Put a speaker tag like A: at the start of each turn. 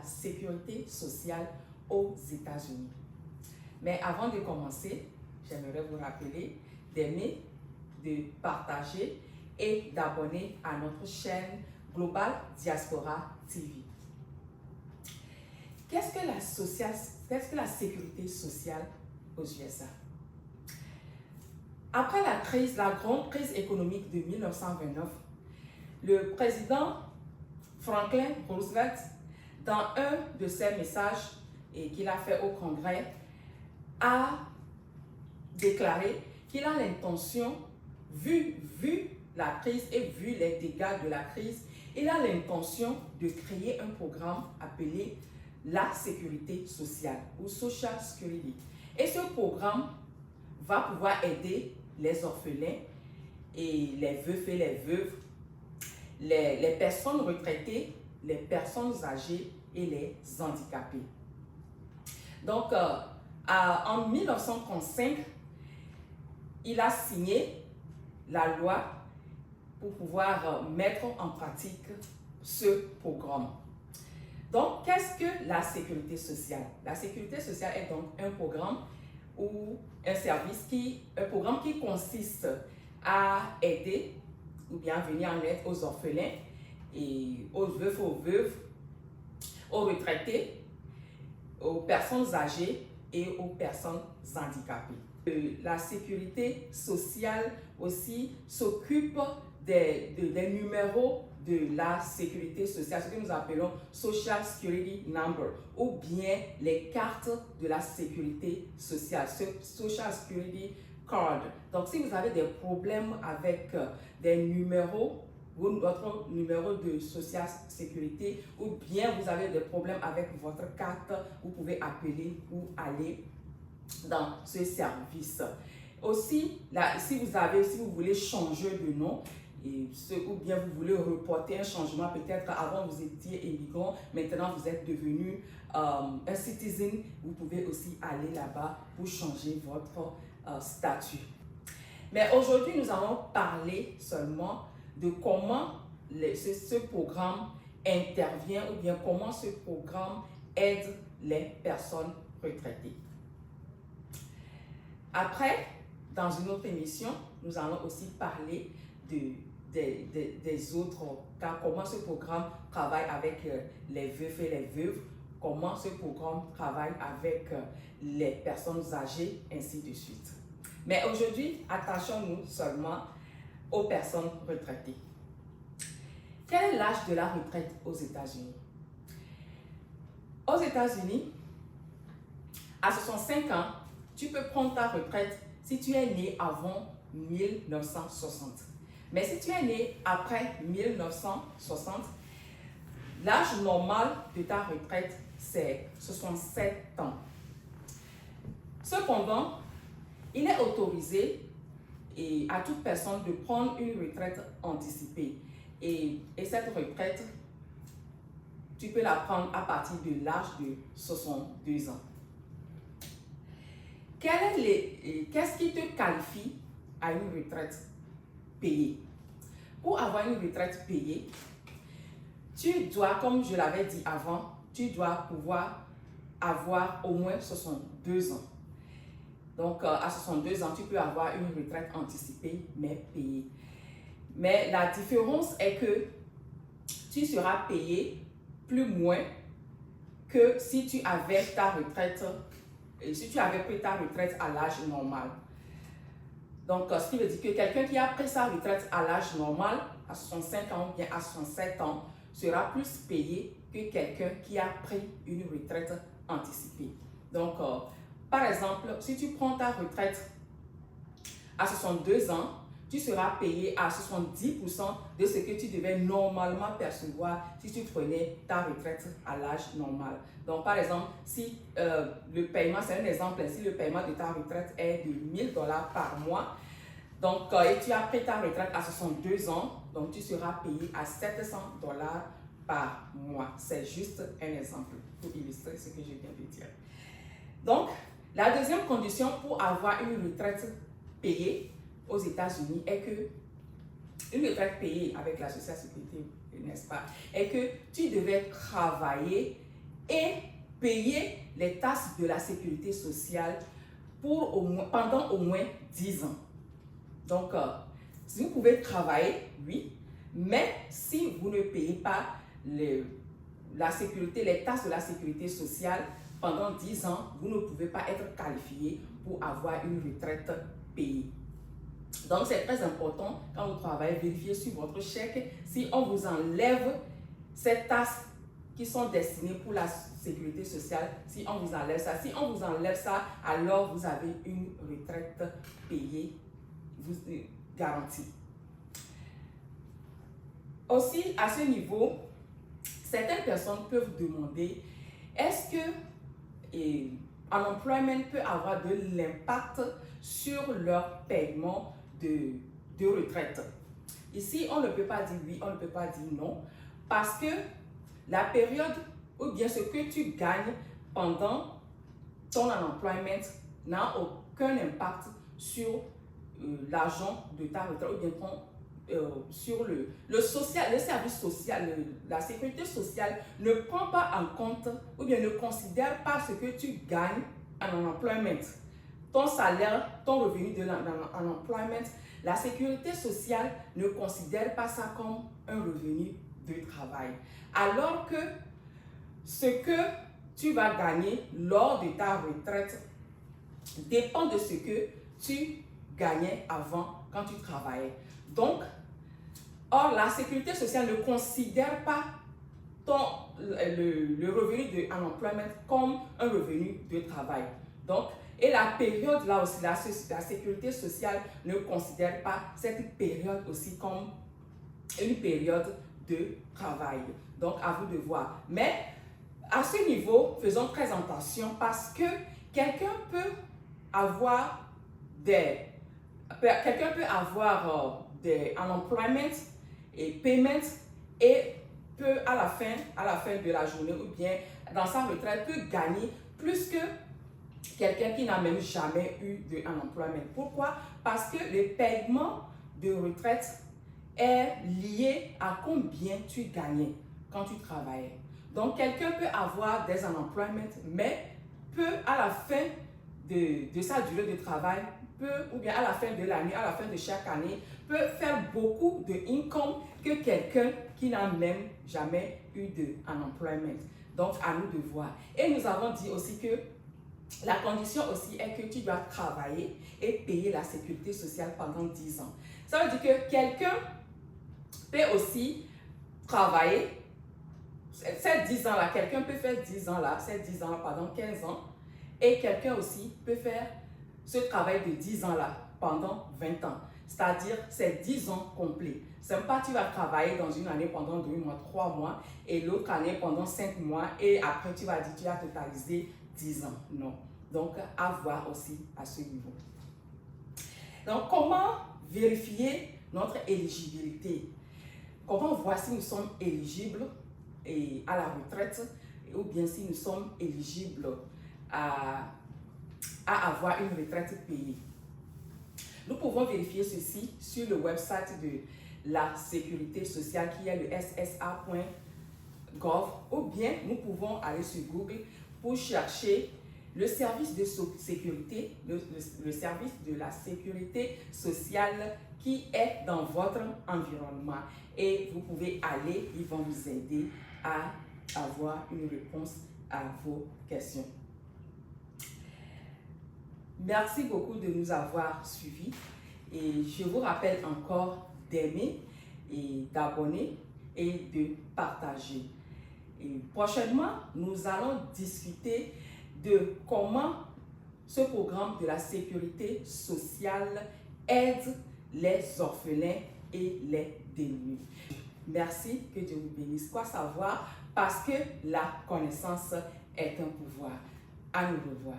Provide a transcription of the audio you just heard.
A: la sécurité sociale aux États-Unis. Mais avant de commencer, j'aimerais vous rappeler d'aimer, de partager et d'abonner à notre chaîne Global Diaspora TV. Qu'est-ce que la sécurité sociale aux USA? Après la grande crise économique de 1929, le président Franklin Roosevelt, dans un de ses messages qu'il a fait au Congrès, a déclaré qu'il a l'intention, vu la crise et vu les dégâts de la crise, il a l'intention de créer un programme appelé la sécurité sociale ou Social Security. Et ce programme va pouvoir aider les orphelins et les veufs et les veuves, les personnes retraitées, les personnes âgées et les handicapés. Donc, en 1935, il a signé la loi pour pouvoir mettre en pratique ce programme. Donc, qu'est-ce que la sécurité sociale? La sécurité sociale est donc un programme ou un programme qui consiste à aider ou bien venir en aide aux orphelins et aux veufs, aux veuves, aux retraités, aux personnes âgées et aux personnes handicapées. La sécurité sociale aussi s'occupe des numéros de la sécurité sociale, ce que nous appelons Social Security Number, ou bien les cartes de la sécurité sociale, Social Security Card. Donc, si vous avez des problèmes avec des numéros, votre numéro de Social Sécurité, ou bien vous avez des problèmes avec votre carte, vous pouvez appeler ou aller dans ce service. Aussi, si vous voulez changer de nom, ou bien vous voulez reporter un changement, peut-être avant vous étiez immigrant, maintenant vous êtes devenu un citizen, vous pouvez aussi aller là-bas pour changer votre statut. Mais aujourd'hui, nous allons parler seulement de comment ce programme intervient ou bien comment ce programme aide les personnes retraitées. Après, dans une autre émission, nous allons aussi parler des autres cas, comment ce programme travaille avec les veufs et les veuves, comment ce programme travaille avec les personnes âgées, ainsi de suite. Mais aujourd'hui, attachons-nous seulement aux personnes retraitées. Quel est l'âge de la retraite aux États-Unis? Aux États-Unis, à 65 ans, tu peux prendre ta retraite si tu es né avant 1960. Mais si tu es né après 1960, l'âge normal de ta retraite, c'est 67 ans. Cependant, il est autorisé à toute personne de prendre une retraite anticipée. Et cette retraite, tu peux la prendre à partir de l'âge de 62 ans. Qu'est-ce qui te qualifie à une retraite payée? Pour avoir une retraite payée, tu dois, comme je l'avais dit avant, tu dois pouvoir avoir au moins 62 ans. Donc, à 62 ans, tu peux avoir une retraite anticipée, mais payée. Mais la différence est que tu seras payé moins que si tu avais ta retraite, si tu avais pris ta retraite à l'âge normal. Donc, ce qui veut dire que quelqu'un qui a pris sa retraite à l'âge normal, à 65 ans ou bien à 67 ans, sera plus payé que quelqu'un qui a pris une retraite anticipée. Donc, par exemple, si tu prends ta retraite à 62 ans, tu seras payé à 70% de ce que tu devais normalement percevoir si tu prenais ta retraite à l'âge normal. Donc, par exemple, si le paiement, c'est un exemple, si le paiement de ta retraite est de $1000 par mois, donc, et tu as pris ta retraite à 62 ans, donc tu seras payé à $700 par mois. C'est juste un exemple pour illustrer ce que je viens de dire. Donc, la deuxième condition pour avoir une retraite payée aux États-Unis est que, une retraite payée avec la Social Sécurité, n'est-ce pas, est que tu devais travailler et payer les taxes de la sécurité sociale pendant au moins 10 ans. Donc, si vous pouvez travailler, oui, mais si vous ne payez pas les taxes de la sécurité sociale pendant 10 ans, vous ne pouvez pas être qualifié pour avoir une retraite payée. Donc, c'est très important quand vous travaillez, vérifiez sur votre chèque si on vous enlève ces taxes qui sont destinées pour la sécurité sociale, si on vous enlève ça. Si on vous enlève ça, alors vous avez une retraite payée, vous garantie. Aussi, à ce niveau, certaines personnes peuvent demander, est-ce que unemployment peut avoir de l'impact sur leur paiement de retraite? Ici, on ne peut pas dire oui, on ne peut pas dire non, parce que la période ou bien ce que tu gagnes pendant ton unemployment n'a aucun impact sur l'argent de ta retraite ou bien sur le service social, la sécurité sociale ne prend pas en compte ou bien ne considère pas ce que tu gagnes en unemployment. Ton salaire, ton revenu de l'unemployment, la sécurité sociale ne considère pas ça comme un revenu de travail. Alors que ce que tu vas gagner lors de ta retraite dépend de ce que tu gagnais avant quand tu travaillais. Donc, or, la sécurité sociale ne considère pas le revenu de unemployment comme un revenu de travail. Donc, et la période là aussi, la sécurité sociale ne considère pas cette période aussi comme une période de travail. Donc, à vous de voir. Mais à ce niveau, faisons très attention parce que quelqu'un peut avoir des unemployment et payment et peut à la fin de la journée ou bien dans sa retraite peut gagner plus que quelqu'un qui n'a même jamais eu de unemployment. Pourquoi? Parce que le paiement de retraite est lié à combien tu gagnais quand tu travaillais. Donc, quelqu'un peut avoir des unemployment, mais peut à la fin de sa durée de travail, ou bien à la fin de l'année, à la fin de chaque année, peut faire beaucoup de income que quelqu'un qui n'a même jamais eu de unemployment. Donc, à nous de voir. Et nous avons dit aussi que la condition aussi est que tu dois travailler et payer la sécurité sociale pendant 10 ans. Ça veut dire que quelqu'un peut aussi travailler ces 10 ans-là, quelqu'un peut faire 10 ans-là, ces 10 ans-là, pardon, 15 ans, et quelqu'un aussi peut faire ce travail de 10 ans-là pendant 20 ans. C'est-à-dire, c'est 10 ans complets. C'est pas tu vas travailler dans une année pendant 2 mois, 3 mois, et l'autre année pendant 5 mois, et après tu vas dire tu as totalisé 10 ans. Non. Donc, à voir aussi à ce niveau. Donc, comment vérifier notre éligibilité? Comment voir si nous sommes éligibles à la retraite ou bien si nous sommes éligibles à avoir une retraite payée? Nous pouvons vérifier ceci sur le website de la sécurité sociale qui est le ssa.gov ou bien nous pouvons aller sur Google pour chercher le service de sécurité, le service de la sécurité sociale qui est dans votre environnement. Et vous pouvez aller, ils vont vous aider à avoir une réponse à vos questions. Merci beaucoup de nous avoir suivis et je vous rappelle encore d'aimer et d'abonner et de partager. Et prochainement, nous allons discuter de comment ce programme de la sécurité sociale aide les orphelins et les démunis. Merci, que Dieu vous bénisse. Quoi savoir? Parce que la connaissance est un pouvoir. À nous revoir.